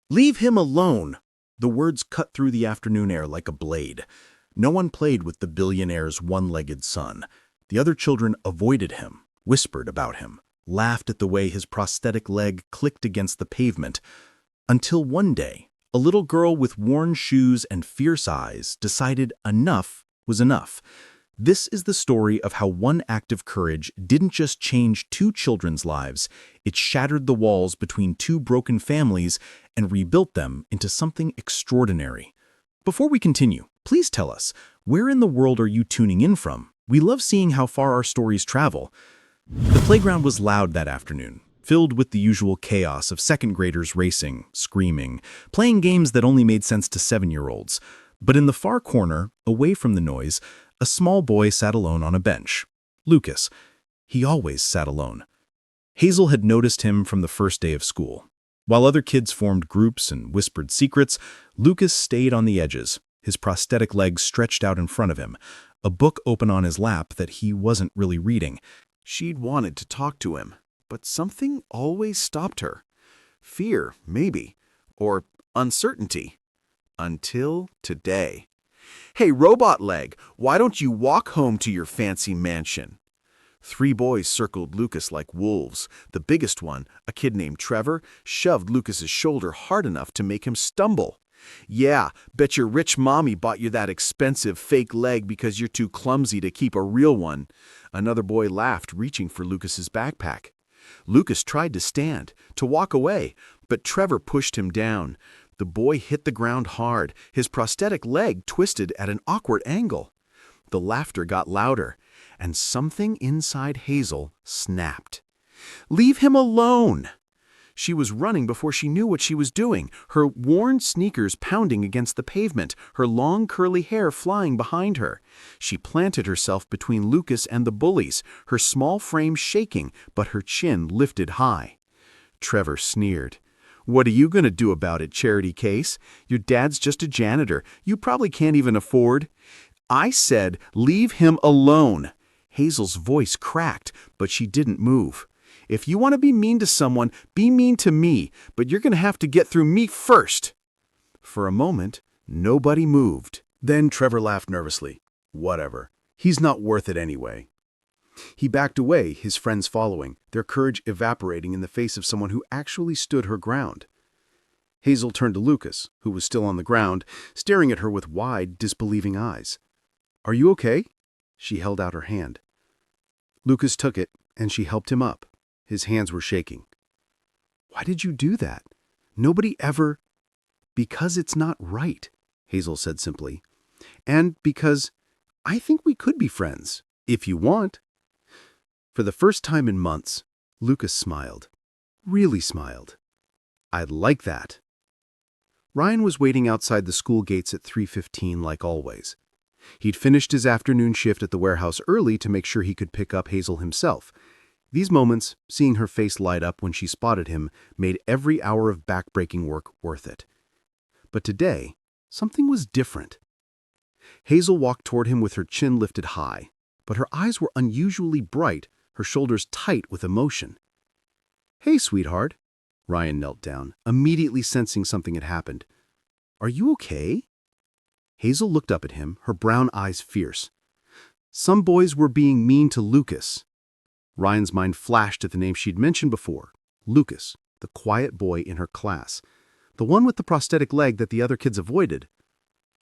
Leave him alone! The words cut through the afternoon air like a blade. No one played with the billionaire's one-legged son. The other children avoided him, whispered about him, laughed at the way his prosthetic leg clicked against the pavement. Until one day, a little girl with worn shoes and fierce eyes decided enough was enough. This is the story of how one act of courage didn't just change two children's lives, it shattered the walls between two broken families and rebuilt them into something extraordinary. Before we continue, please tell us, where in the world are you tuning in from? We love seeing how far our stories travel. The playground was loud that afternoon, filled with the usual chaos of second graders racing, screaming, playing games that only made sense to 7-year-olds. But in the far corner, away from the noise, a small boy sat alone on a bench. Lucas. He always sat alone. Hazel had noticed him from the first day of school. While other kids formed groups and whispered secrets, Lucas stayed on the edges, his prosthetic legs stretched out in front of him, a book open on his lap that he wasn't really reading. She'd wanted to talk to him, but something always stopped her. Fear, maybe, or uncertainty. Until today. "Hey, robot leg, why don't you walk home to your fancy mansion?" 3 boys circled Lucas like wolves. The biggest one, a kid named Trevor, shoved Lucas's shoulder hard enough to make him stumble. "Yeah, bet your rich mommy bought you that expensive fake leg because you're too clumsy to keep a real one." Another boy laughed, reaching for Lucas's backpack. Lucas tried to stand, to walk away, but Trevor pushed him down. The boy hit the ground hard, his prosthetic leg twisted at an awkward angle. The laughter got louder, and something inside Hazel snapped. "Leave him alone!" She was running before she knew what she was doing, her worn sneakers pounding against the pavement, her long curly hair flying behind her. She planted herself between Lucas and the bullies, her small frame shaking, but her chin lifted high. Trevor sneered. "What are you going to do about it, charity case? Your dad's just a janitor. You probably can't even afford—" "I said, leave him alone." Hazel's voice cracked, but she didn't move. "If you want to be mean to someone, be mean to me, but you're going to have to get through me first." For a moment, nobody moved. Then Trevor laughed nervously. Whatever. He's not worth it anyway. He backed away, his friends following, their courage evaporating in the face of someone who actually stood her ground. Hazel turned to Lucas, who was still on the ground, staring at her with wide, disbelieving eyes. "Are you okay?" She held out her hand. Lucas took it, and she helped him up. His hands were shaking. "Why did you do that? Nobody ever—" "Because it's not right," Hazel said simply. "And because I think we could be friends, if you want." For the first time in months, Lucas smiled. Really smiled. "I'd like that." Ryan was waiting outside the school gates at 3:15 like always. He'd finished his afternoon shift at the warehouse early to make sure he could pick up Hazel himself. These moments, seeing her face light up when she spotted him, made every hour of backbreaking work worth it. But today, something was different. Hazel walked toward him with her chin lifted high, but her eyes were unusually bright, her shoulders tight with emotion. "Hey, sweetheart." Ryan knelt down, immediately sensing something had happened. "Are you okay?" Hazel looked up at him, her brown eyes fierce. Some boys were being mean to Lucas. Ryan's mind flashed at the name she'd mentioned before, Lucas, the quiet boy in her class, the one with the prosthetic leg that the other kids avoided.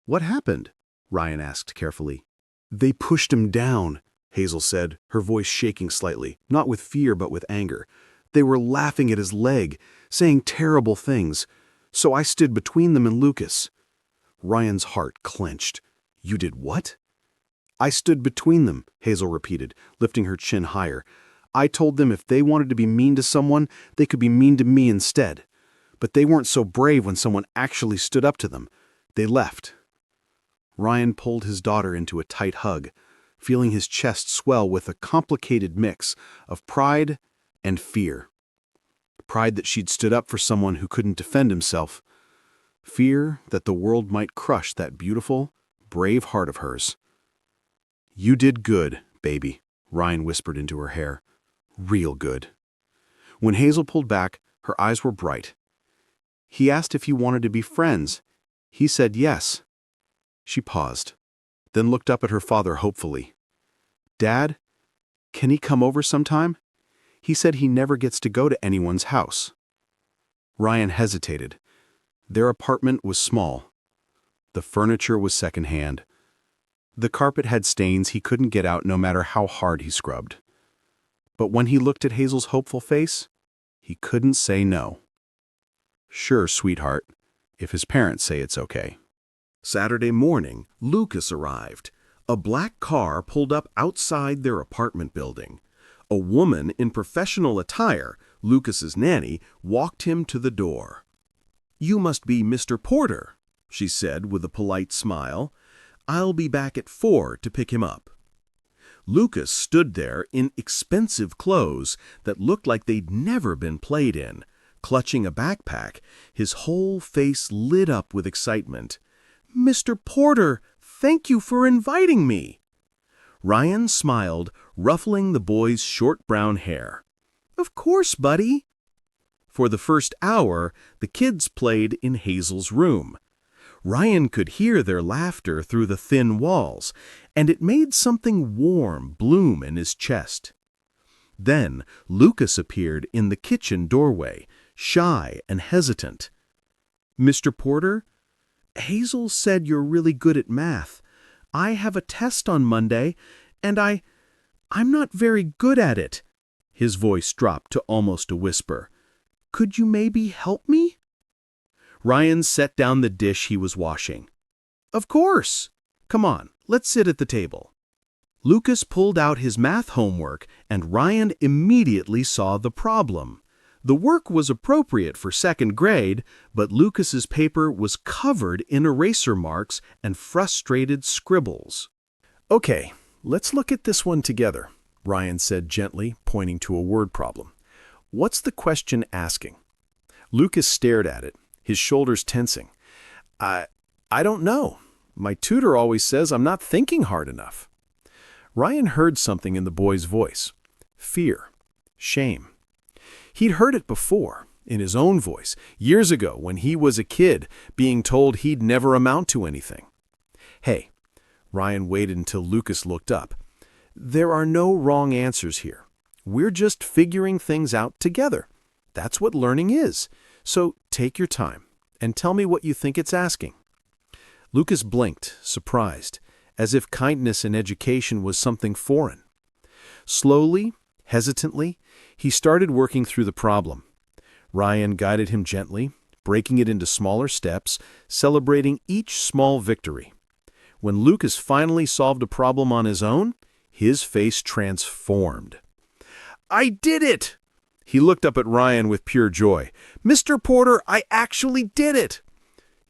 "What happened?" Ryan asked carefully. "They pushed him down," Hazel said, her voice shaking slightly, not with fear but with anger. "They were laughing at his leg, saying terrible things. So I stood between them and Lucas." Ryan's heart clenched. "You did what?" "I stood between them," Hazel repeated, lifting her chin higher. "I told them if they wanted to be mean to someone, they could be mean to me instead. But they weren't so brave when someone actually stood up to them. They left." Ryan pulled his daughter into a tight hug, feeling his chest swell with a complicated mix of pride and fear. Pride that she'd stood up for someone who couldn't defend himself. Fear that the world might crush that beautiful, brave heart of hers. "You did good, baby," Ryan whispered into her hair. "Real good." When Hazel pulled back, her eyes were bright. He asked if you wanted to be friends. He said yes." She paused, then looked up at her father hopefully. "Dad, can he come over sometime? He said he never gets to go to anyone's house." Ryan hesitated. Their apartment was small. The furniture was secondhand. The carpet had stains he couldn't get out no matter how hard he scrubbed. But when he looked at Hazel's hopeful face, he couldn't say no. "Sure, sweetheart, if his parents say it's okay." Saturday morning, Lucas arrived. A black car pulled up outside their apartment building. A woman in professional attire, Lucas's nanny, walked him to the door. "You must be Mr. Porter," she said with a polite smile. "I'll be back at 4 to pick him up." Lucas stood there in expensive clothes that looked like they'd never been played in, clutching a backpack, his whole face lit up with excitement. "Mr. Porter, thank you for inviting me." Ryan smiled, ruffling the boy's short brown hair. "Of course, buddy." For the first hour, the kids played in Hazel's room. Ryan could hear their laughter through the thin walls, and it made something warm bloom in his chest. Then Lucas appeared in the kitchen doorway, shy and hesitant. "Mr. Porter, Hazel said you're really good at math. I have a test on Monday, and I'm not very good at it." His voice dropped to almost a whisper. "Could you maybe help me?" Ryan set down the dish he was washing. "Of course. Come on, let's sit at the table." Lucas pulled out his math homework, and Ryan immediately saw the problem. The work was appropriate for second grade, but Lucas's paper was covered in eraser marks and frustrated scribbles. "Okay, let's look at this one together," Ryan said gently, pointing to a word problem. "What's the question asking?" Lucas stared at it, his shoulders tensing. I don't know. My tutor always says I'm not thinking hard enough." Ryan heard something in the boy's voice. Fear. Shame. He'd heard it before, in his own voice, years ago when he was a kid, being told he'd never amount to anything. "Hey," Ryan waited until Lucas looked up. "There are no wrong answers here. We're just figuring things out together. That's what learning is. So take your time and tell me what you think it's asking." Lucas blinked, surprised, as if kindness in education was something foreign. Slowly, hesitantly, he started working through the problem. Ryan guided him gently, breaking it into smaller steps, celebrating each small victory. When Lucas finally solved a problem on his own, his face transformed. "I did it!" He looked up at Ryan with pure joy. "Mr. Porter, I actually did it!"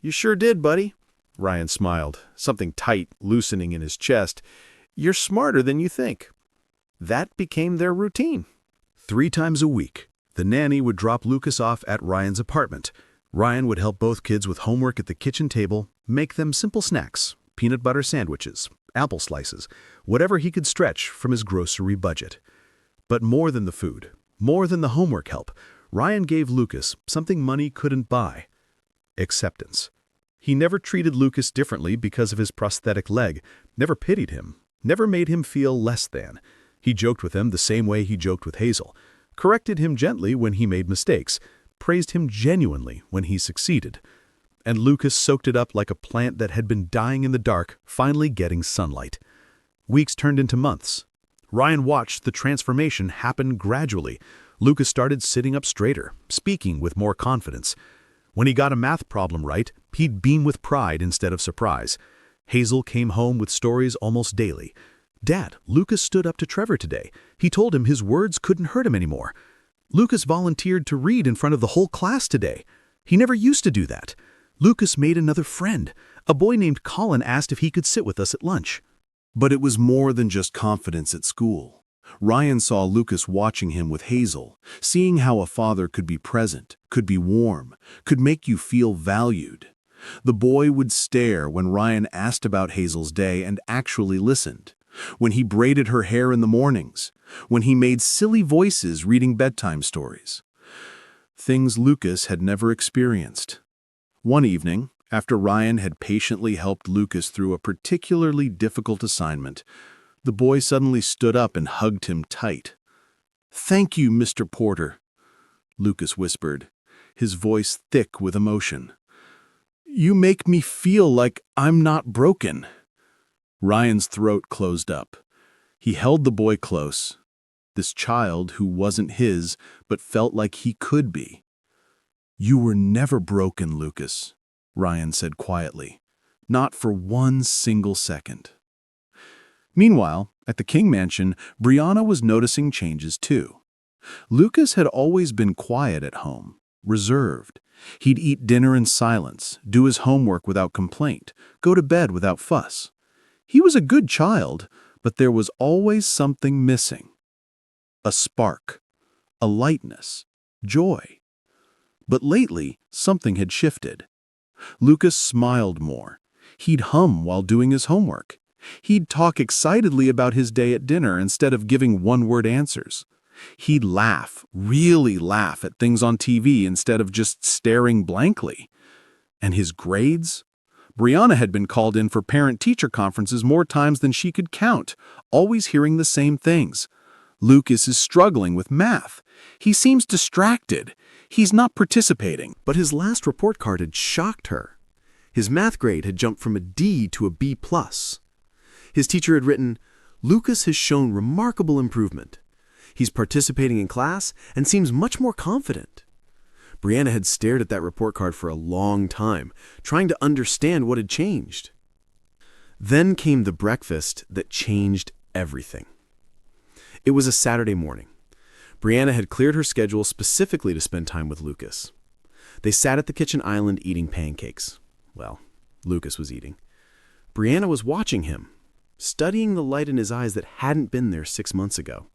"You sure did, buddy." Ryan smiled, something tight loosening in his chest. "You're smarter than you think." That became their routine. 3 times a week, the nanny would drop Lucas off at Ryan's apartment. Ryan would help both kids with homework at the kitchen table, make them simple snacks, peanut butter sandwiches, apple slices, whatever he could stretch from his grocery budget. But more than the food, more than the homework help, Ryan gave Lucas something money couldn't buy: acceptance. He never treated Lucas differently because of his prosthetic leg, never pitied him, never made him feel less than. He joked with him the same way he joked with Hazel, corrected him gently when he made mistakes, praised him genuinely when he succeeded. And Lucas soaked it up like a plant that had been dying in the dark, finally getting sunlight. Weeks turned into months. Ryan watched the transformation happen gradually. Lucas started sitting up straighter, speaking with more confidence. When he got a math problem right, he'd beam with pride instead of surprise. Hazel came home with stories almost daily. "Dad, Lucas stood up to Trevor today. He told him his words couldn't hurt him anymore. Lucas volunteered to read in front of the whole class today. He never used to do that. Lucas made another friend. A boy named Colin asked if he could sit with us at lunch." But it was more than just confidence at school. Ryan saw Lucas watching him with Hazel, seeing how a father could be present, could be warm, could make you feel valued. The boy would stare when Ryan asked about Hazel's day and actually listened, when he braided her hair in the mornings, when he made silly voices reading bedtime stories. things Lucas had never experienced. One evening, after Ryan had patiently helped Lucas through a particularly difficult assignment, the boy suddenly stood up and hugged him tight. "Thank you, Mr. Porter," Lucas whispered, his voice thick with emotion. "You make me feel like I'm not broken." Ryan's throat closed up. He held the boy close, this child who wasn't his but felt like he could be. "You were never broken, Lucas," Ryan said quietly. "Not for one single second." Meanwhile, at the King Mansion, Brianna was noticing changes too. Lucas had always been quiet at home, reserved. He'd eat dinner in silence, do his homework without complaint, go to bed without fuss. He was a good child, but there was always something missing. A spark, a lightness, joy. But lately, something had shifted. Lucas smiled more. He'd hum while doing his homework. He'd talk excitedly about his day at dinner instead of giving one-word answers. He'd laugh, really laugh at things on TV instead of just staring blankly. And his grades? Brianna had been called in for parent-teacher conferences more times than she could count, always hearing the same things. Lucas is struggling with math. He seems distracted. He's not participating. But his last report card had shocked her. His math grade had jumped from a D to a B+. His teacher had written, "Lucas has shown remarkable improvement. He's participating in class and seems much more confident." Brianna had stared at that report card for a long time, trying to understand what had changed. Then came the breakfast that changed everything. It was a Saturday morning. Brianna had cleared her schedule specifically to spend time with Lucas. They sat at the kitchen island eating pancakes. Well, Lucas was eating. Brianna was watching him, studying the light in his eyes that hadn't been there 6 months ago.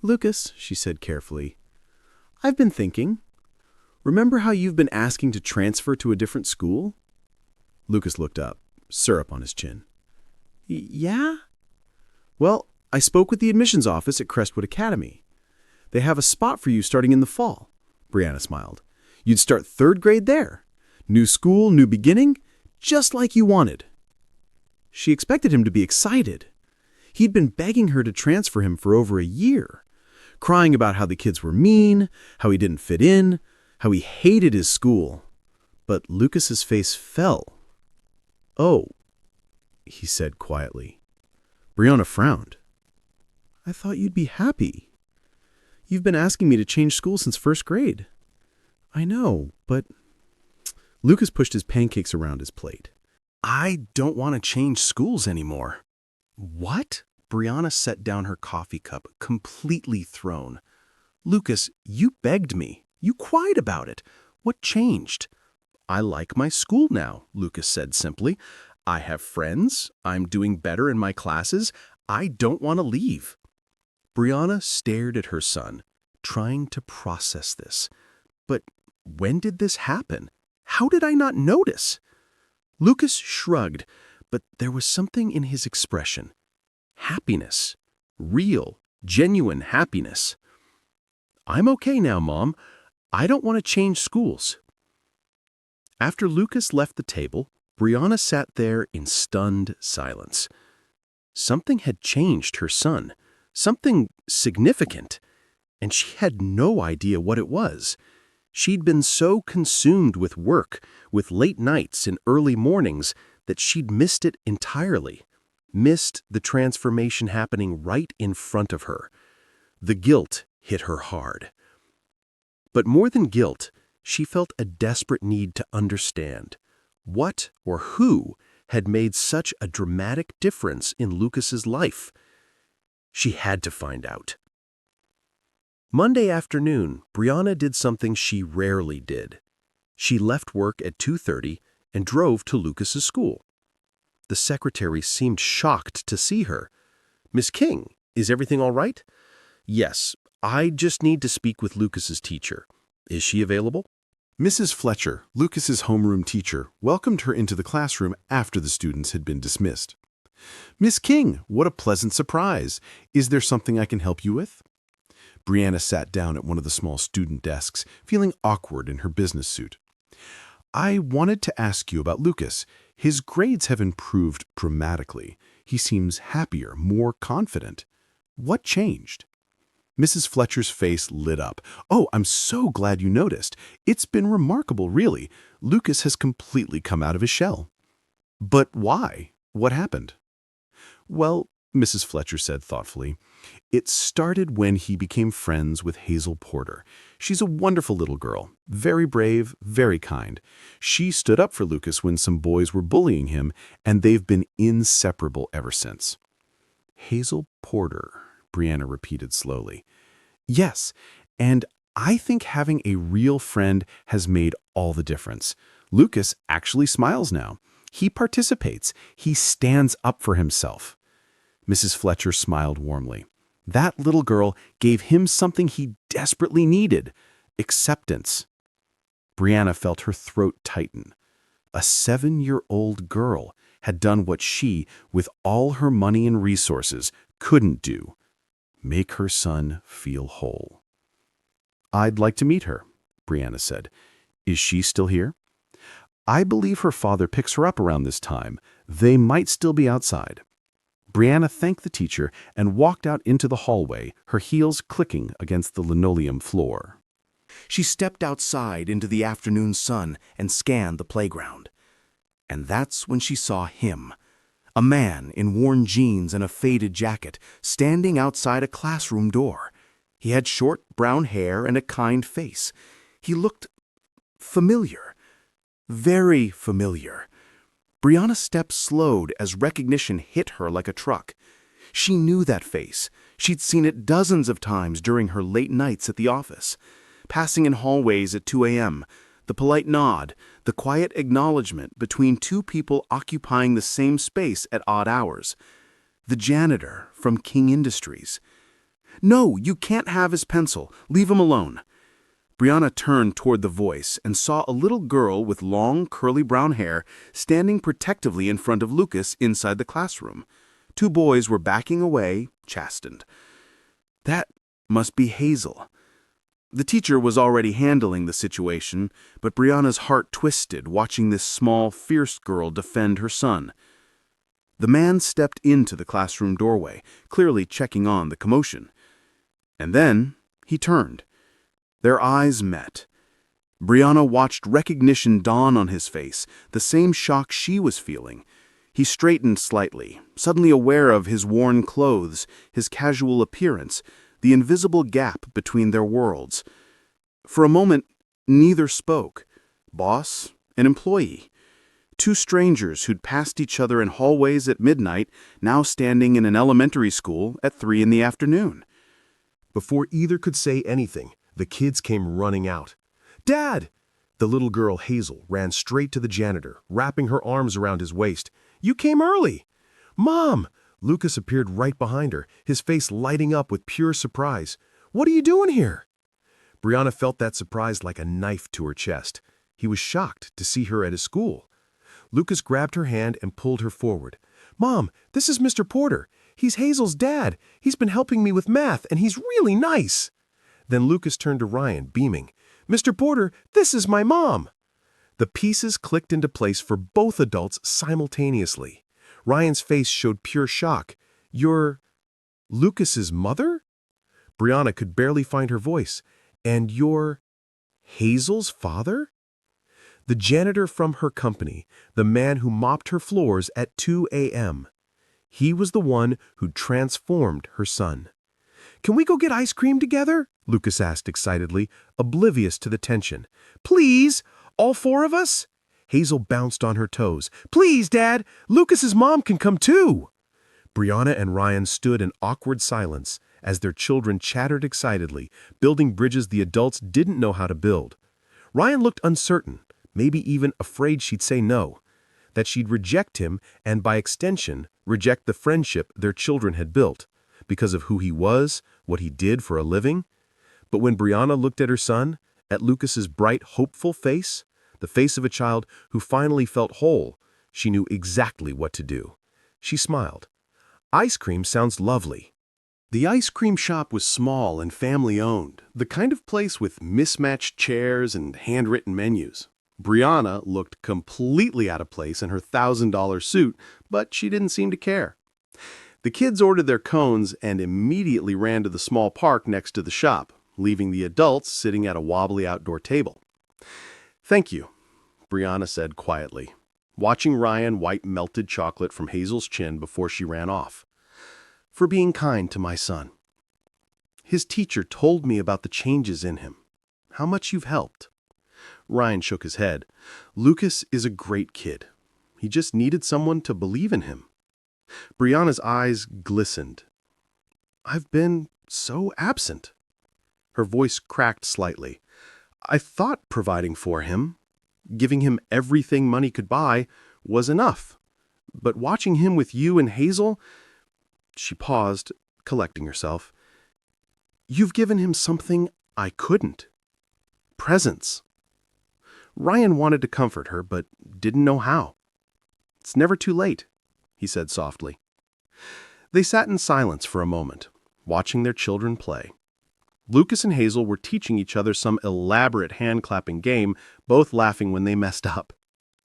"Lucas," she said carefully, "I've been thinking. Remember how you've been asking to transfer to a different school?" Lucas looked up, syrup on his chin. "Yeah?" "Well, I spoke with the admissions office at Crestwood Academy. They have a spot for you starting in the fall." Brianna smiled. "You'd start 3rd grade there. New school, new beginning, just like you wanted." She expected him to be excited. He'd been begging her to transfer him for over a year, crying about how the kids were mean, how he didn't fit in, how he hated his school. But Lucas's face fell. "Oh," he said quietly. Brianna frowned. "I thought you'd be happy. You've been asking me to change school since 1st grade." "I know, but..." Lucas pushed his pancakes around his plate. "I don't want to change schools anymore." "What?" Brianna set down her coffee cup, completely thrown. "Lucas, you begged me. You cried about it. What changed?" "I like my school now," Lucas said simply. "I have friends. I'm doing better in my classes. I don't want to leave." Brianna stared at her son, trying to process this. "But when did this happen? How did I not notice?" Lucas shrugged, but there was something in his expression. Happiness. Real, genuine happiness. "I'm okay now, Mom. I don't want to change schools." After Lucas left the table, Brianna sat there in stunned silence. Something had changed her son, something significant, and she had no idea what it was. She'd been so consumed with work, with late nights and early mornings, that she'd missed it entirely, missed the transformation happening right in front of her. The guilt hit her hard. But more than guilt, she felt a desperate need to understand what or who had made such a dramatic difference in Lucas's life. She had to find out. Monday afternoon, Brianna did something she rarely did. She left work at 2:30 and drove to Lucas's school. The secretary seemed shocked to see her. "Miss King, is everything all right?" "Yes, I just need to speak with Lucas's teacher. Is she available?" Mrs. Fletcher, Lucas's homeroom teacher, welcomed her into the classroom after the students had been dismissed. "Miss King, what a pleasant surprise. Is there something I can help you with?" Brianna sat down at one of the small student desks, feeling awkward in her business suit. I wanted to ask you about Lucas. His grades have improved dramatically. He seems happier, more confident. What changed? Mrs. Fletcher's face lit up. Oh, I'm so glad you noticed. It's been remarkable, really. Lucas has completely come out of his shell. But why? What happened? Well, Mrs. Fletcher said thoughtfully, it started when he became friends with Hazel Porter. She's a wonderful little girl, very brave, very kind. She stood up for Lucas when some boys were bullying him, and they've been inseparable ever since. Hazel Porter, Brianna repeated slowly. Yes, and I think having a real friend has made all the difference. Lucas actually smiles now. He participates. He stands up for himself. Mrs. Fletcher smiled warmly. That little girl gave him something he desperately needed, acceptance. Brianna felt her throat tighten. A 7-year-old girl had done what she, with all her money and resources, couldn't do. Make her son feel whole. I'd like to meet her, Brianna said. Is she still here? I believe her father picks her up around this time. They might still be outside. Brianna thanked the teacher and walked out into the hallway, her heels clicking against the linoleum floor. She stepped outside into the afternoon sun and scanned the playground. And that's when she saw him, a man in worn jeans and a faded jacket, standing outside a classroom door. He had short brown hair and a kind face. He looked familiar, very familiar. Brianna's steps slowed as recognition hit her like a truck. She knew that face. She'd seen it dozens of times during her late nights at the office. Passing in hallways at 2 a.m., the polite nod, the quiet acknowledgement between two people occupying the same space at odd hours. The janitor from King Industries. No, you can't have his pencil. Leave him alone. Brianna turned toward the voice and saw a little girl with long, curly brown hair standing protectively in front of Lucas inside the classroom. Two boys were backing away, chastened. That must be Hazel. The teacher was already handling the situation, but Brianna's heart twisted watching this small, fierce girl defend her son. The man stepped into the classroom doorway, clearly checking on the commotion. And then he turned. Their eyes met. Brianna watched recognition dawn on his face, the same shock she was feeling. He straightened slightly, suddenly aware of his worn clothes, his casual appearance, the invisible gap between their worlds. For a moment, neither spoke. Boss and employee. Two strangers who'd passed each other in hallways at midnight, now standing in an elementary school at 3 in the afternoon. Before either could say anything, the kids came running out. Dad! The little girl, Hazel, ran straight to the janitor, wrapping her arms around his waist. You came early! Mom! Lucas appeared right behind her, his face lighting up with pure surprise. What are you doing here? Brianna felt that surprise like a knife to her chest. He was shocked to see her at his school. Lucas grabbed her hand and pulled her forward. Mom, this is Mr. Porter. He's Hazel's dad. He's been helping me with math, and he's really nice. Then Lucas turned to Ryan, beaming. Mr. Porter, this is my mom. The pieces clicked into place for both adults simultaneously. Ryan's face showed pure shock. You're Lucas's mother? Brianna could barely find her voice. And you're Hazel's father? The janitor from her company, the man who mopped her floors at 2 a.m. He was the one who'd transformed her son. Can we go get ice cream together? Lucas asked excitedly, oblivious to the tension. Please, all 4 of us? Hazel bounced on her toes. Please, Dad, Lucas's mom can come too. Brianna and Ryan stood in awkward silence as their children chattered excitedly, building bridges the adults didn't know how to build. Ryan looked uncertain, maybe even afraid she'd say no, that she'd reject him and, by extension, reject the friendship their children had built, because of who he was, what he did for a living. But when Brianna looked at her son, at Lucas's bright, hopeful face, the face of a child who finally felt whole, she knew exactly what to do. She smiled. Ice cream sounds lovely. The ice cream shop was small and family-owned, the kind of place with mismatched chairs and handwritten menus. Brianna looked completely out of place in her $1,000 suit, but she didn't seem to care. The kids ordered their cones and immediately ran to the small park next to the shop, leaving the adults sitting at a wobbly outdoor table. "Thank you," Brianna said quietly, watching Ryan wipe melted chocolate from Hazel's chin before she ran off. "For being kind to my son. His teacher told me about the changes in him. How much you've helped." Ryan shook his head. "Lucas is a great kid. He just needed someone to believe in him." Brianna's eyes glistened. "I've been so absent." Her voice cracked slightly. "I thought providing for him, giving him everything money could buy, was enough. But watching him with you and Hazel..." She paused, collecting herself. "You've given him something I couldn't. Presence." Ryan wanted to comfort her, but didn't know how. "It's never too late," he said softly. They sat in silence for a moment, watching their children play. Lucas and Hazel were teaching each other some elaborate hand-clapping game, both laughing when they messed up.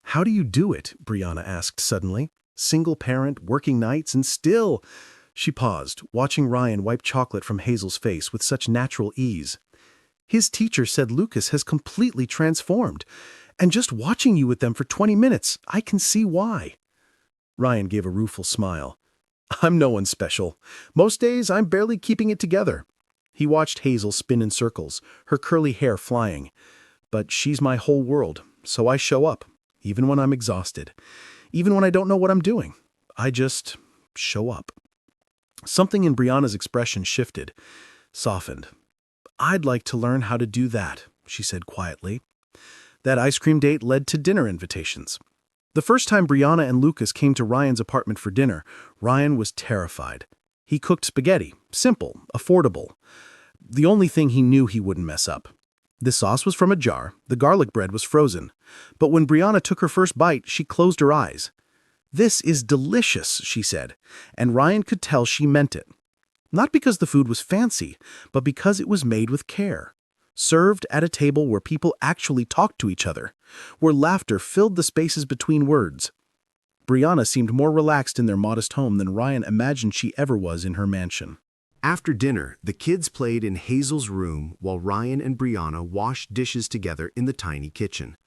"How do you do it?" Brianna asked suddenly. "Single parent, working nights, and still..." She paused, watching Ryan wipe chocolate from Hazel's face with such natural ease. "His teacher said Lucas has completely transformed, and just watching you with them for 20 minutes, I can see why." Ryan gave a rueful smile. "I'm no one special. Most days, I'm barely keeping it together." He watched Hazel spin in circles, her curly hair flying. "But she's my whole world, so I show up, even when I'm exhausted, even when I don't know what I'm doing. I just show up." Something in Brianna's expression shifted, softened. "I'd like to learn how to do that," she said quietly. That ice cream date led to dinner invitations. The first time Brianna and Lucas came to Ryan's apartment for dinner, Ryan was terrified. He cooked spaghetti, simple, affordable. The only thing he knew he wouldn't mess up. The sauce was from a jar, the garlic bread was frozen. But when Brianna took her first bite, she closed her eyes. "This is delicious," she said, and Ryan could tell she meant it. Not because the food was fancy, but because it was made with care. Served at a table where people actually talked to each other, where laughter filled the spaces between words. Brianna seemed more relaxed in their modest home than Ryan imagined she ever was in her mansion. After dinner, the kids played in Hazel's room while Ryan and Brianna washed dishes together in the tiny kitchen.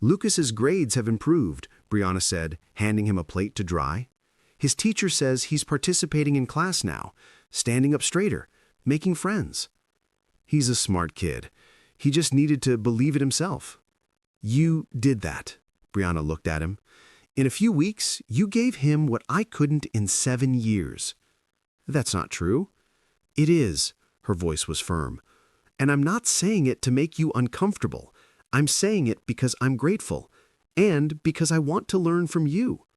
"Lucas's grades have improved," Brianna said, handing him a plate to dry. "His teacher says he's participating in class now, standing up straighter, making friends. He's a smart kid. He just needed to believe it himself." "You did that," Brianna looked at him. "In a few weeks, you gave him what I couldn't in 7 years." "That's not true." "It is," her voice was firm. "And I'm not saying it to make you uncomfortable. I'm saying it because I'm grateful, and because I want to learn from you."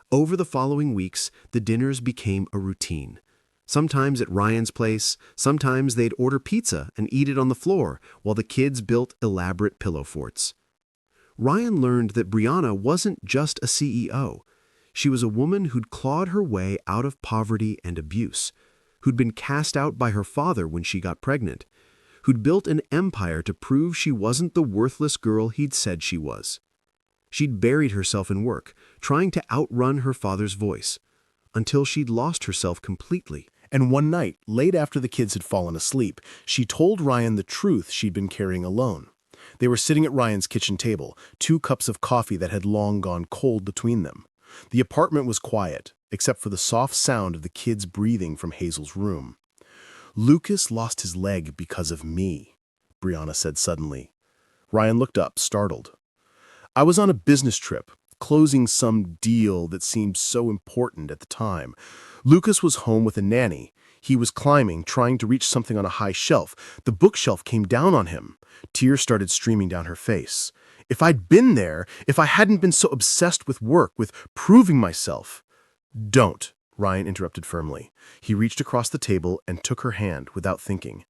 Over the following weeks, the dinners became a routine. Sometimes at Ryan's place, sometimes they'd order pizza and eat it on the floor while the kids built elaborate pillow forts. Ryan learned that Brianna wasn't just a CEO. She was a woman who'd clawed her way out of poverty and abuse, who'd been cast out by her father when she got pregnant, who'd built an empire to prove she wasn't the worthless girl he'd said she was. She'd buried herself in work, trying to outrun her father's voice, until she'd lost herself completely. And one night, late after the kids had fallen asleep, she told Ryan the truth she'd been carrying alone. They were sitting at Ryan's kitchen table, 2 cups of coffee that had long gone cold between them. The apartment was quiet, except for the soft sound of the kids breathing from Hazel's room. "Lucas lost his leg because of me," Brianna said suddenly. Ryan looked up, startled. "I was on a business trip, closing some deal that seemed so important at the time. Lucas was home with a nanny. He was climbing, trying to reach something on a high shelf. The bookshelf came down on him. Tears started streaming down her face. If I'd been there, if I hadn't been so obsessed with work, with proving myself..." "Don't," Ryan interrupted firmly. He reached across the table and took her hand without thinking.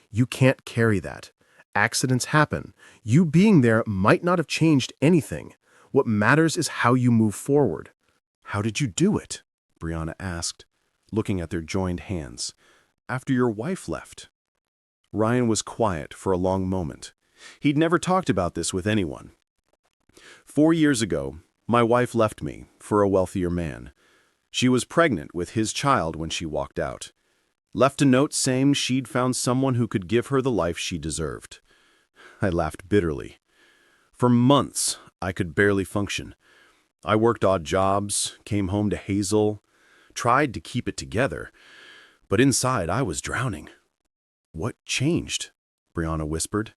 "You can't carry that. Accidents happen. You being there might not have changed anything. What matters is how you move forward." "How did you do it?" Brianna asked. looking at their joined hands. "After your wife left." Ryan was quiet for a long moment. He'd never talked about this with anyone. 4 years ago, my wife left me for a wealthier man. She was pregnant with his child when she walked out. Left a note saying she'd found someone who could give her the life she deserved. I laughed bitterly. For months, I could barely function. I worked odd jobs, came home to Hazel, tried to keep it together, but inside I was drowning. "What changed?" Brianna whispered.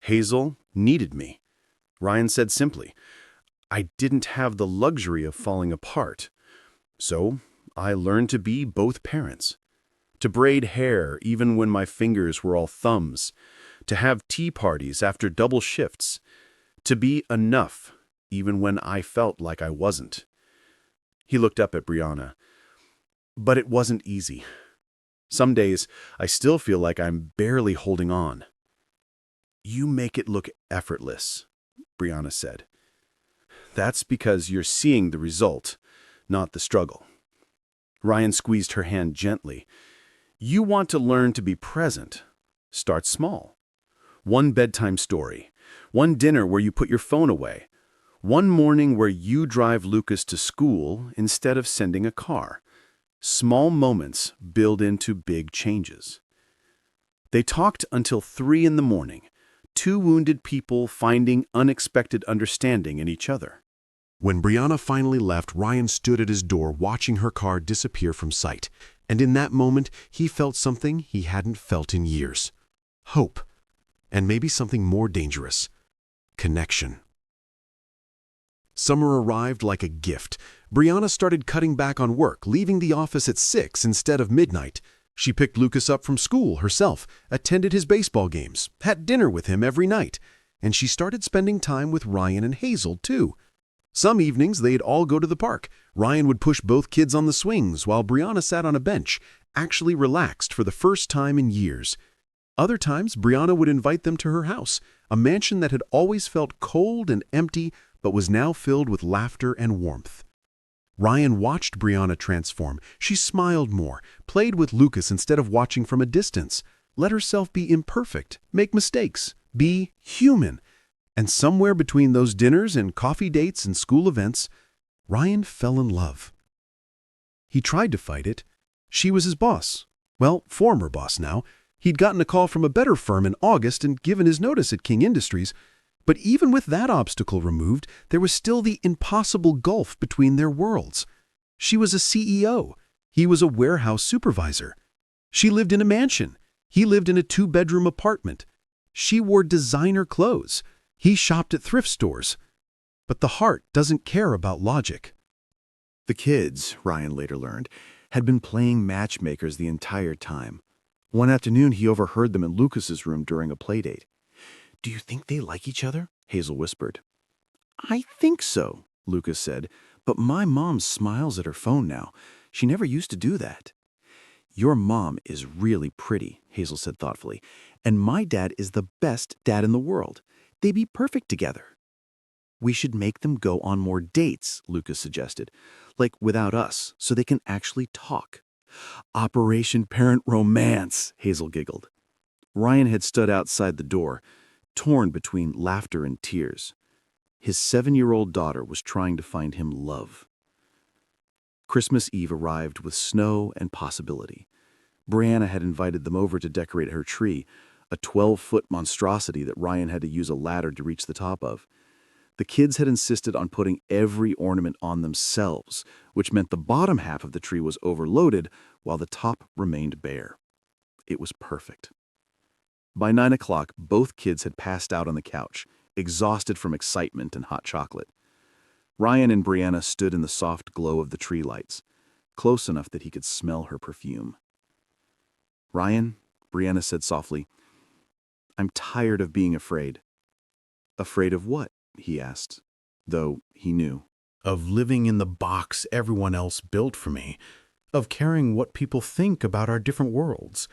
"Hazel needed me." Ryan said simply, "I didn't have the luxury of falling apart. So I learned to be both parents. To braid hair even when my fingers were all thumbs. To have tea parties after double shifts. To be enough even when I felt like I wasn't." He looked up at Brianna. "But it wasn't easy. Some days, I still feel like I'm barely holding on." "You make it look effortless," Brianna said. "That's because you're seeing the result, not the struggle." Ryan squeezed her hand gently. "You want to learn to be present. Start small. One bedtime story. One dinner where you put your phone away. One morning where you drive Lucas to school instead of sending a car. Small moments build into big changes." They talked until 3 in the morning, two wounded people finding unexpected understanding in each other. When Brianna finally left, Ryan stood at his door watching her car disappear from sight. And in that moment, he felt something he hadn't felt in years. Hope. And maybe something more dangerous. Connection. Summer arrived like a gift. Brianna started cutting back on work, leaving the office at 6 instead of midnight. She picked Lucas up from school herself, attended his baseball games, had dinner with him every night, and she started spending time with Ryan and Hazel, too. Some evenings, they'd all go to the park. Ryan would push both kids on the swings while Brianna sat on a bench, actually relaxed for the first time in years. Other times, Brianna would invite them to her house, a mansion that had always felt cold and empty but was now filled with laughter and warmth. Ryan watched Brianna transform. She smiled more, played with Lucas instead of watching from a distance, let herself be imperfect, make mistakes, be human. And somewhere between those dinners and coffee dates and school events, Ryan fell in love. He tried to fight it. She was his boss. Well, former boss now. He'd gotten a call from a better firm in August and given his notice at King Industries. But even with that obstacle removed, there was still the impossible gulf between their worlds. She was a CEO. He was a warehouse supervisor. She lived in a mansion. He lived in a 2-bedroom apartment. She wore designer clothes. He shopped at thrift stores. But the heart doesn't care about logic. The kids, Ryan later learned, had been playing matchmakers the entire time. One afternoon, he overheard them in Lucas's room during a playdate. "Do you think they like each other?" Hazel whispered. "I think so," Lucas said, "but my mom smiles at her phone now. She never used to do that." "Your mom is really pretty," Hazel said thoughtfully, "and my dad is the best dad in the world. They'd be perfect together." "We should make them go on more dates," Lucas suggested, "like without us, so they can actually talk." "Operation Parent Romance," Hazel giggled. Ryan had stood outside the door, torn between laughter and tears. His 7-year-old daughter was trying to find him love. Christmas Eve arrived with snow and possibility. Brianna had invited them over to decorate her tree, a 12-foot monstrosity that Ryan had to use a ladder to reach the top of. The kids had insisted on putting every ornament on themselves, which meant the bottom half of the tree was overloaded while the top remained bare. It was perfect. By 9 o'clock, both kids had passed out on the couch, exhausted from excitement and hot chocolate. Ryan and Brianna stood in the soft glow of the tree lights, close enough that he could smell her perfume. "Ryan," Brianna said softly, "I'm tired of being afraid." "Afraid of what?" he asked, though he knew. "Of living in the box everyone else built for me. Of caring what people think about our different worlds.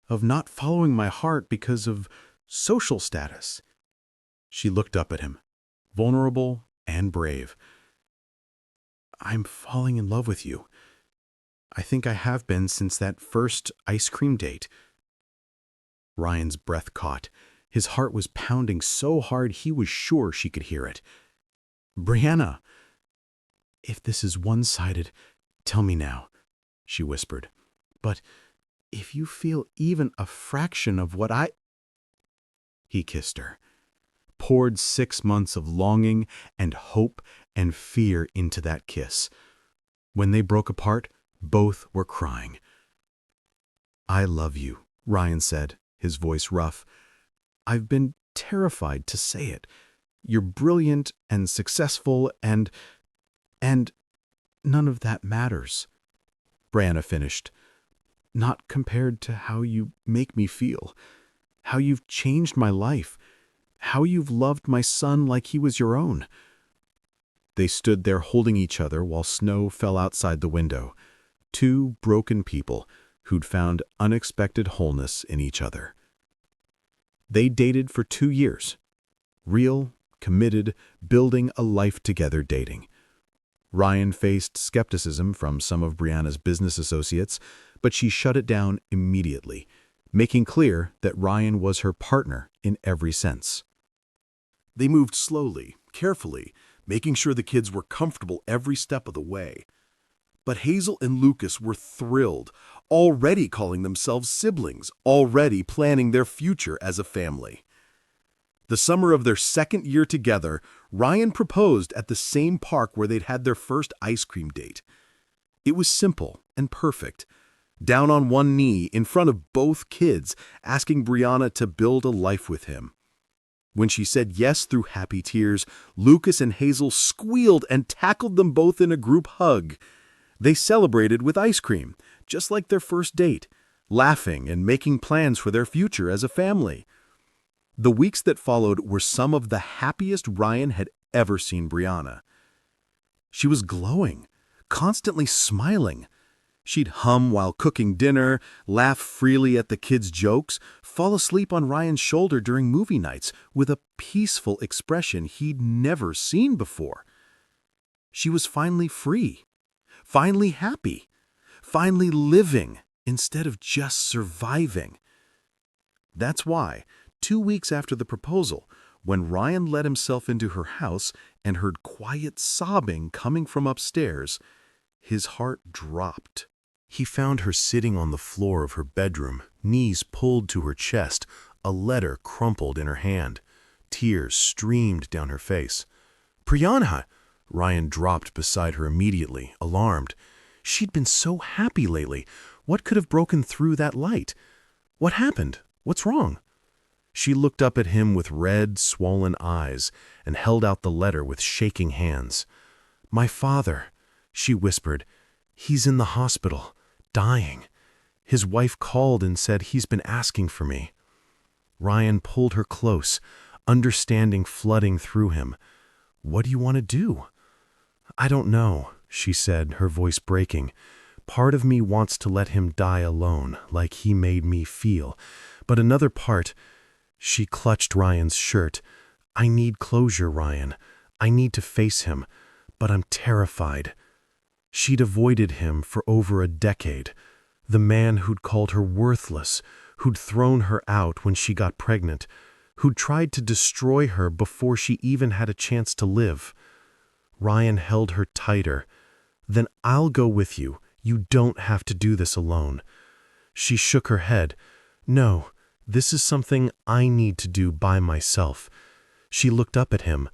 Of not following my heart because of social status." She looked up at him, vulnerable and brave. "I'm falling in love with you. I think I have been since that first ice cream date. Ryan's breath caught. His heart was pounding so hard he was sure she could hear it. Brianna, if this is one-sided, tell me now, she whispered. But if you feel even a fraction of what He kissed her, poured 6 months of longing and hope and fear into that kiss. When they broke apart, both were crying. I love you, Ryan said, his voice rough. I've been terrified to say it. You're brilliant and successful and none of that matters. Brianna finished. Not compared to how you make me feel, how you've changed my life, how you've loved my son like he was your own. They stood there holding each other while snow fell outside the window. Two broken people who'd found unexpected wholeness in each other. They dated for 2 years. Real, committed, building a life together dating. Ryan faced skepticism from some of Brianna's business associates, but she shut it down immediately, making clear that Ryan was her partner in every sense. They moved slowly, carefully, making sure the kids were comfortable every step of the way. But Hazel and Lucas were thrilled, already calling themselves siblings, already planning their future as a family. The summer of their 2nd year together, Ryan proposed at the same park where they'd had their first ice cream date. It was simple and perfect. Down on one knee, in front of both kids, asking Brianna to build a life with him. When she said yes through happy tears, Lucas and Hazel squealed and tackled them both in a group hug. They celebrated with ice cream, just like their first date, laughing and making plans for their future as a family. The weeks that followed were some of the happiest Ryan had ever seen Brianna. She was glowing, constantly smiling. She'd hum while cooking dinner, laugh freely at the kids' jokes, fall asleep on Ryan's shoulder during movie nights with a peaceful expression he'd never seen before. She was finally free, finally happy, finally living instead of just surviving. That's why, 2 weeks after the proposal, when Ryan let himself into her house and heard quiet sobbing coming from upstairs, his heart dropped. He found her sitting on the floor of her bedroom, knees pulled to her chest, a letter crumpled in her hand. Tears streamed down her face. Brianna! Ryan dropped beside her immediately, alarmed. She'd been so happy lately. What could have broken through that light? What happened? What's wrong? She looked up at him with red, swollen eyes and held out the letter with shaking hands. My father, she whispered, he's in the hospital, dying. His wife called and said he's been asking for me. Ryan pulled her close, understanding flooding through him. What do you want to do? I don't know, she said, her voice breaking. Part of me wants to let him die alone, like he made me feel. But another part... She clutched Ryan's shirt. I need closure, Ryan. I need to face him. But I'm terrified. She'd avoided him for over a decade. The man who'd called her worthless, who'd thrown her out when she got pregnant, who'd tried to destroy her before she even had a chance to live. Ryan held her tighter. Then I'll go with you. You don't have to do this alone. She shook her head. No, this is something I need to do by myself. She looked up at him.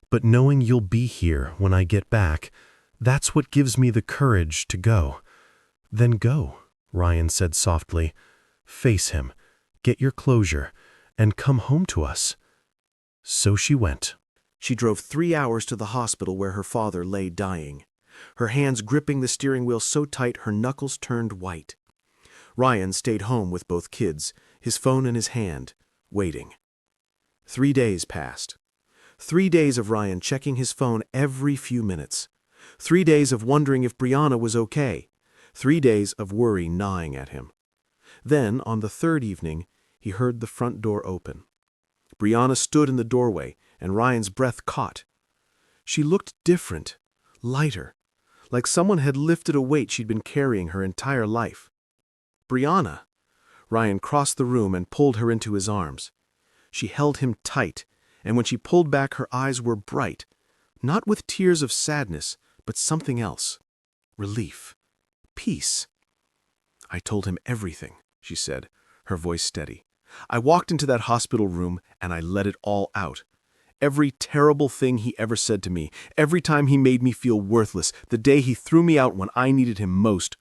But knowing you'll be here when I get back, that's what gives me the courage to go. Then go, Ryan said softly. Face him, get your closure, and come home to us. So she went. She drove 3 hours to the hospital where her father lay dying, her hands gripping the steering wheel so tight her knuckles turned white. Ryan stayed home with both kids, his phone in his hand, waiting. 3 days passed. 3 days of Ryan checking his phone every few minutes. 3 days of wondering if Brianna was okay. 3 days of worry gnawing at him. Then, on the 3rd evening, he heard the front door open. Brianna stood in the doorway, and Ryan's breath caught. She looked different, lighter, like someone had lifted a weight she'd been carrying her entire life. "Brianna!" Ryan crossed the room and pulled her into his arms. She held him tight, and when she pulled back, her eyes were bright, not with tears of sadness, but something else. Relief. Peace. "I told him everything," she said, her voice steady. "I walked into that hospital room and I let it all out. Every terrible thing he ever said to me, every time he made me feel worthless, the day he threw me out when I needed him most,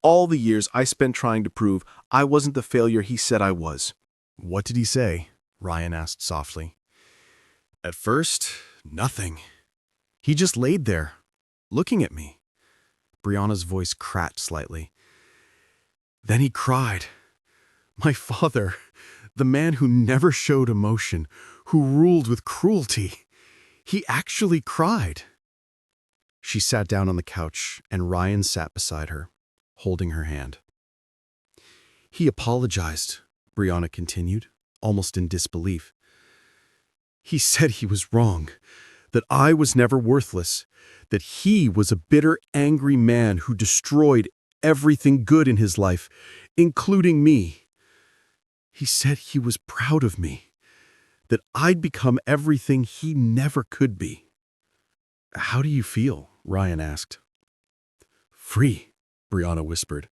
all the years I spent trying to prove I wasn't the failure he said I was." "What did he say?" Ryan asked softly. "At first, nothing. He just laid there, looking at me." Brianna's voice cracked slightly. "Then he cried. My father, the man who never showed emotion, who ruled with cruelty, he actually cried." She sat down on the couch, and Ryan sat beside her, holding her hand. "He apologized," Brianna continued, almost in disbelief. "He said he was wrong, that I was never worthless, that he was a bitter, angry man who destroyed everything good in his life, including me. He said he was proud of me, that I'd become everything he never could be." "How do you feel?" Ryan asked. "Free," Brianna whispered.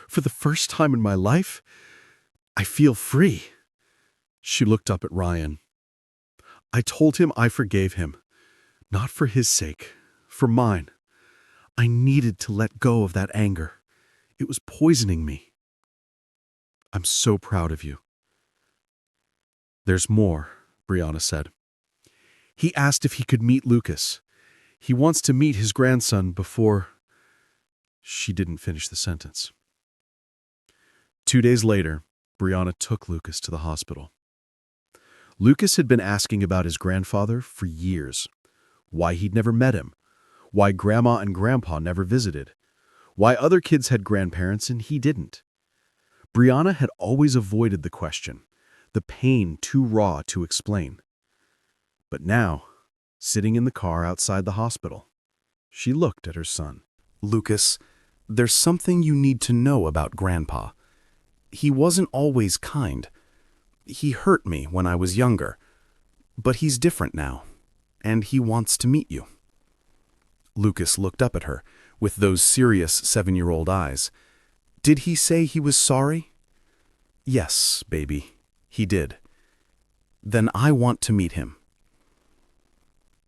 "For the first time in my life, I feel free." She looked up at Ryan. "I told him I forgave him, not for his sake, for mine. I needed to let go of that anger. It was poisoning me. I'm so proud of you." "There's more," Brianna said. "He asked if he could meet Lucas. He wants to meet his grandson before—" She didn't finish the sentence. 2 days later, Brianna took Lucas to the hospital. Lucas had been asking about his grandfather for years. Why he'd never met him. Why Grandma and Grandpa never visited. Why other kids had grandparents and he didn't. Brianna had always avoided the question, the pain too raw to explain. But now, sitting in the car outside the hospital, she looked at her son. "Lucas, there's something you need to know about Grandpa. He wasn't always kind. He hurt me when I was younger. But he's different now, and he wants to meet you." Lucas looked up at her with those serious 7-year-old eyes. "Did he say he was sorry?" "Yes, baby, he did." "Then I want to meet him."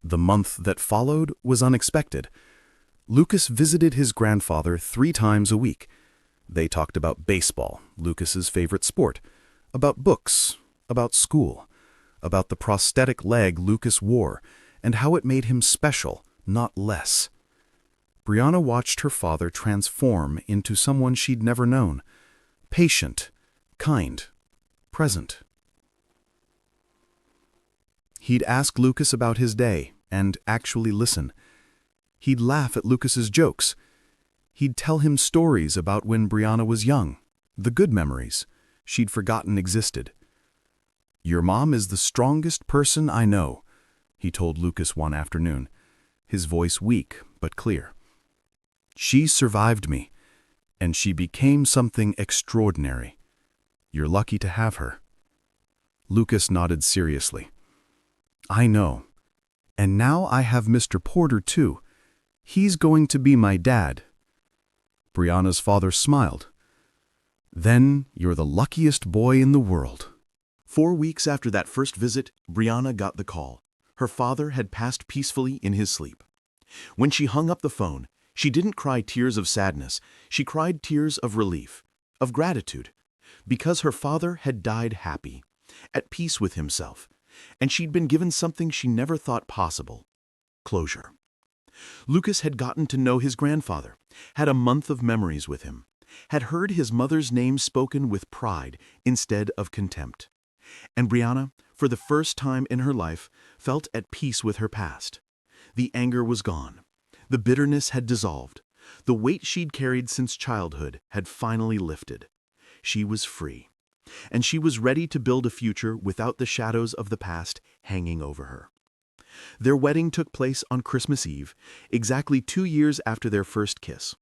The month that followed was unexpected. Lucas visited his grandfather 3 times a week. They talked about baseball, Lucas's favorite sport, about books, about school, about the prosthetic leg Lucas wore, and how it made him special, not less. Brianna watched her father transform into someone she'd never known. Patient, kind, present. He'd ask Lucas about his day and actually listen. He'd laugh at Lucas's jokes. He'd tell him stories about when Brianna was young, the good memories she'd forgotten existed. "Your mom is the strongest person I know," he told Lucas one afternoon, his voice weak but clear. "She survived me, and she became something extraordinary. You're lucky to have her." Lucas nodded seriously. "I know. And now I have Mr. Porter, too. He's going to be my dad." Brianna's father smiled. "Then you're the luckiest boy in the world." 4 weeks after that first visit, Brianna got the call. Her father had passed peacefully in his sleep. When she hung up the phone, she didn't cry tears of sadness. She cried tears of relief, of gratitude, because her father had died happy, at peace with himself, and she'd been given something she never thought possible: closure. Lucas had gotten to know his grandfather, had a month of memories with him, had heard his mother's name spoken with pride instead of contempt. And Brianna, for the first time in her life, felt at peace with her past. The anger was gone. The bitterness had dissolved. The weight she'd carried since childhood had finally lifted. She was free. And she was ready to build a future without the shadows of the past hanging over her. Their wedding took place on Christmas Eve, exactly 2 years after their first kiss.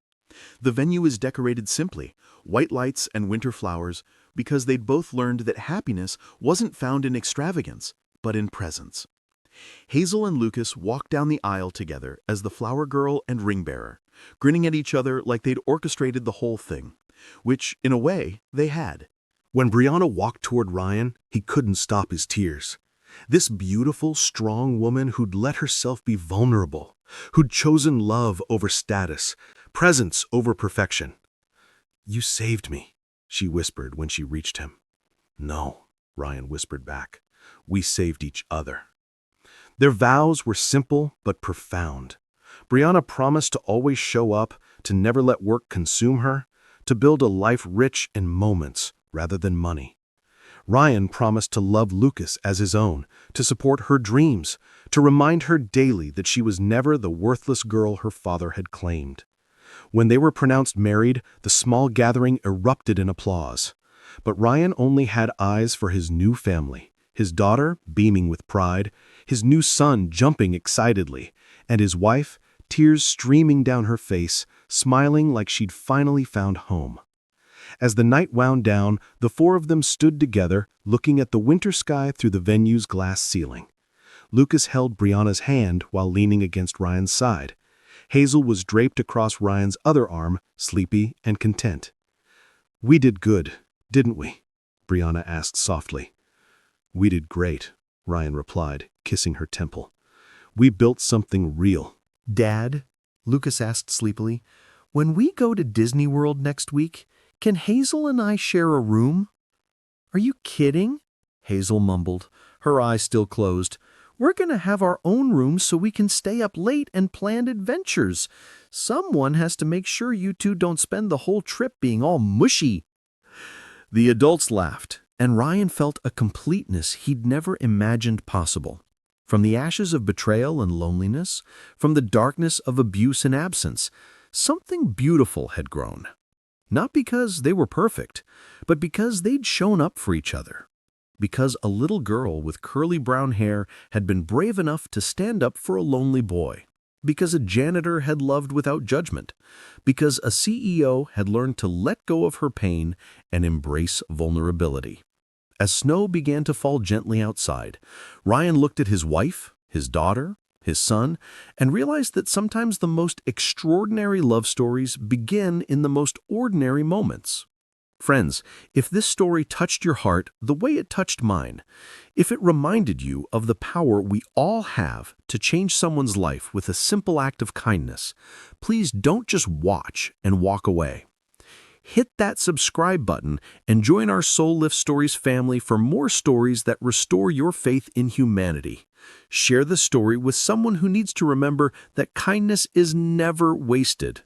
The venue is decorated simply, white lights and winter flowers, because they'd both learned that happiness wasn't found in extravagance, but in presence. Hazel and Lucas walked down the aisle together as the flower girl and ring bearer, grinning at each other like they'd orchestrated the whole thing, which, in a way, they had. When Brianna walked toward Ryan, he couldn't stop his tears. This beautiful, strong woman who'd let herself be vulnerable, who'd chosen love over status, presence over perfection. "You saved me," she whispered when she reached him. "No," Ryan whispered back. "We saved each other." Their vows were simple but profound. Brianna promised to always show up, to never let work consume her, to build a life rich in moments rather than money. Ryan promised to love Lucas as his own, to support her dreams, to remind her daily that she was never the worthless girl her father had claimed. When they were pronounced married, the small gathering erupted in applause. But Ryan only had eyes for his new family, his daughter beaming with pride, his new son jumping excitedly, and his wife, tears streaming down her face, smiling like she'd finally found home. As the night wound down, the four of them stood together, looking at the winter sky through the venue's glass ceiling. Lucas held Brianna's hand while leaning against Ryan's side. Hazel was draped across Ryan's other arm, sleepy and content. "We did good, didn't we?" Brianna asked softly. "We did great," Ryan replied, kissing her temple. "We built something real." "Dad," Lucas asked sleepily, "when we go to Disney World next week, can Hazel and I share a room?" "Are you kidding?" Hazel mumbled, her eyes still closed. "We're going to have our own room so we can stay up late and plan adventures. Someone has to make sure you two don't spend the whole trip being all mushy." The adults laughed, and Ryan felt a completeness he'd never imagined possible. From the ashes of betrayal and loneliness, from the darkness of abuse and absence, something beautiful had grown. Not because they were perfect, but because they'd shown up for each other. Because a little girl with curly brown hair had been brave enough to stand up for a lonely boy. Because a janitor had loved without judgment. Because a CEO had learned to let go of her pain and embrace vulnerability. As snow began to fall gently outside, Ryan looked at his wife, his daughter, his son, and realized that sometimes the most extraordinary love stories begin in the most ordinary moments. Friends, if this story touched your heart the way it touched mine, if it reminded you of the power we all have to change someone's life with a simple act of kindness, please don't just watch and walk away. Hit that subscribe button and join our Soul Lift Stories family for more stories that restore your faith in humanity. Share the story with someone who needs to remember that kindness is never wasted.